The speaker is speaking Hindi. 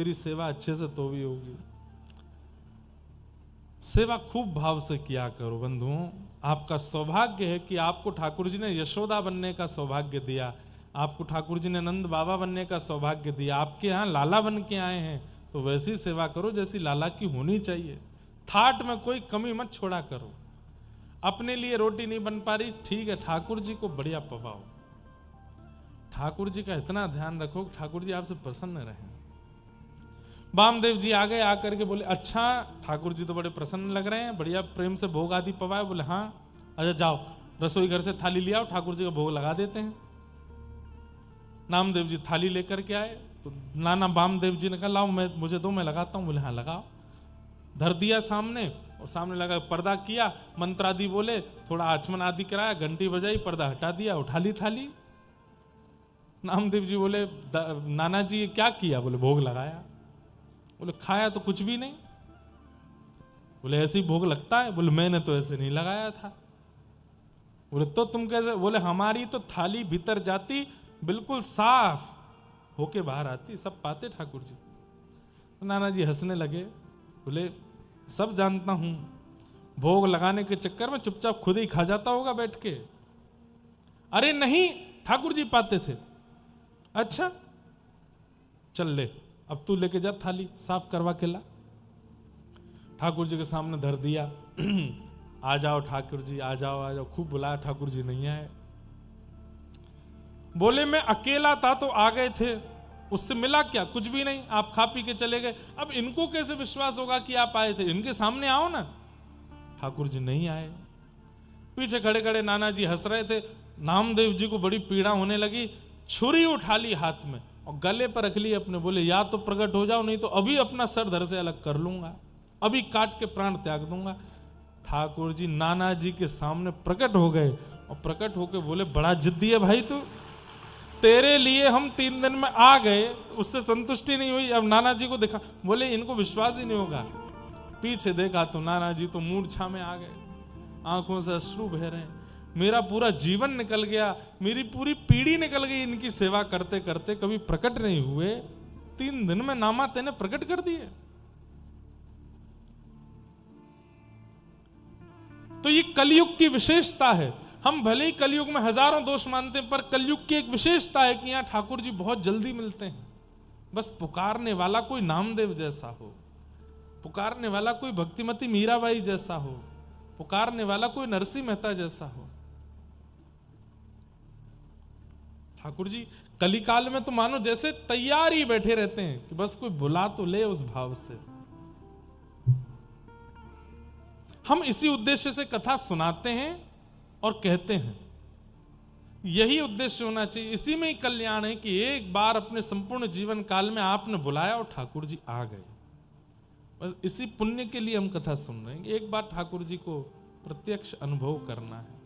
मेरी सेवा अच्छे से तो भी होगी। सेवा खूब भाव से किया करो बंधुओं। आपका सौभाग्य है कि आपको ठाकुर जी ने यशोदा बनने का सौभाग्य दिया, आपको ठाकुर जी ने नंद बाबा बनने का सौभाग्य दिया। आपके यहाँ लाला बन के आए हैं तो वैसी सेवा करो जैसी लाला की होनी चाहिए। थाट में कोई कमी मत छोड़ा करो। अपने लिए रोटी नहीं बन पा रही, ठीक है, ठाकुर जी को बढ़िया पवाओ। ठाकुर जी का इतना ध्यान रखो कि ठाकुर जी आपसे प्रसन्न रहें। वामदेव जी आ गए, आकर के बोले अच्छा ठाकुर जी तो बड़े प्रसन्न लग रहे हैं, बढ़िया प्रेम से भोग आदि पवाए। बोले हाँ, अच्छा जाओ रसोई घर से थाली ले आओ, ठाकुर जी का भोग लगा देते हैं। नामदेव जी थाली लेकर के आए तो नाना वामदेव जी ने कहा लाओ मुझे दो, मैं लगाता हूँ। बोले हाँ लगाओ। धर दिया सामने और सामने लगा, पर्दा किया, मंत्र आदि बोले, थोड़ा आचमन आदि कराया, घंटी बजाई, पर्दा हटा दिया, उठा ली थाली। नामदेव जी बोले नाना जी क्या किया? बोले भोग लगाया। बोले खाया तो कुछ भी नहीं। बोले ऐसे ही भोग लगता है? बोले मैंने तो ऐसे नहीं लगाया था। बोले तो तुम कैसे? बोले हमारी तो थाली भीतर जाती बिल्कुल साफ होके बाहर आती, सब पाते ठाकुर जी। तो नाना जी हंसने लगे, बोले सब जानता हूं, भोग लगाने के चक्कर में चुपचाप खुद ही खा जाता होगा बैठ के। अरे नहीं, ठाकुर जी पाते थे। अच्छा चल ले, अब तू लेके जा थाली, साफ करवा के ला। ठाकुर जी के सामने धर दिया। आ जाओ ठाकुर जी, आ जाओ आ जाओ, खूब बुलाया, ठाकुर जी नहीं आए। बोले मैं अकेला था तो आ गए थे, उससे मिला क्या? कुछ भी नहीं, आप खा पी के चले गए। अब इनको कैसे विश्वास होगा कि आप आए थे? इनके सामने आओ ना। ठाकुर जी नहीं आए। पीछे खड़े खड़े नाना जी हंस रहे थे। नामदेव जी को बड़ी पीड़ा होने लगी, छुरी उठा ली हाथ में और गले पर रख ली अपने। बोले या तो प्रकट हो जाओ, नहीं तो अभी अपना सर धड़ से अलग कर लूंगा, अभी काट के प्राण त्याग दूंगा। ठाकुर जी नाना जी के सामने प्रकट हो गए और प्रकट होके बोले बड़ा जिद्दी है भाई तू, तेरे लिए हम 3 दिन में आ गए, उससे संतुष्टि नहीं हुई, अब नाना जी को देखा। बोले इनको विश्वास ही नहीं होगा। पीछे देखा तो नाना जी तो मूर्छा में आ गए, आंखों से अश्रु बह रहे हैं। मेरा पूरा जीवन निकल गया, मेरी पूरी पीढ़ी निकल गई इनकी सेवा करते करते, कभी प्रकट नहीं हुए, 3 दिन में नामा तेने प्रकट कर दिए। तो ये कलयुग की विशेषता है। हम भले ही कलयुग में हजारों दोष मानते हैं, पर कलयुग की एक विशेषता है कि यहां ठाकुर जी बहुत जल्दी मिलते हैं। बस पुकारने वाला कोई नामदेव जैसा हो, पुकारने वाला कोई भक्तिमती मीराबाई जैसा हो, पुकारने वाला कोई नरसिंह मेहता जैसा हो। ठाकुर जी कलिकाल में तो मानो जैसे तैयार ही बैठे रहते हैं कि बस कोई बुला तो ले, उस भाव से। हम इसी उद्देश्य से कथा सुनाते हैं और कहते हैं, यही उद्देश्य होना चाहिए। इसी में ही कल्याण है कि एक बार अपने संपूर्ण जीवन काल में आपने बुलाया और ठाकुर जी आ गए। बस इसी पुण्य के लिए हम कथा सुन रहे हैं। एक बार ठाकुर जी को प्रत्यक्ष अनुभव करना है।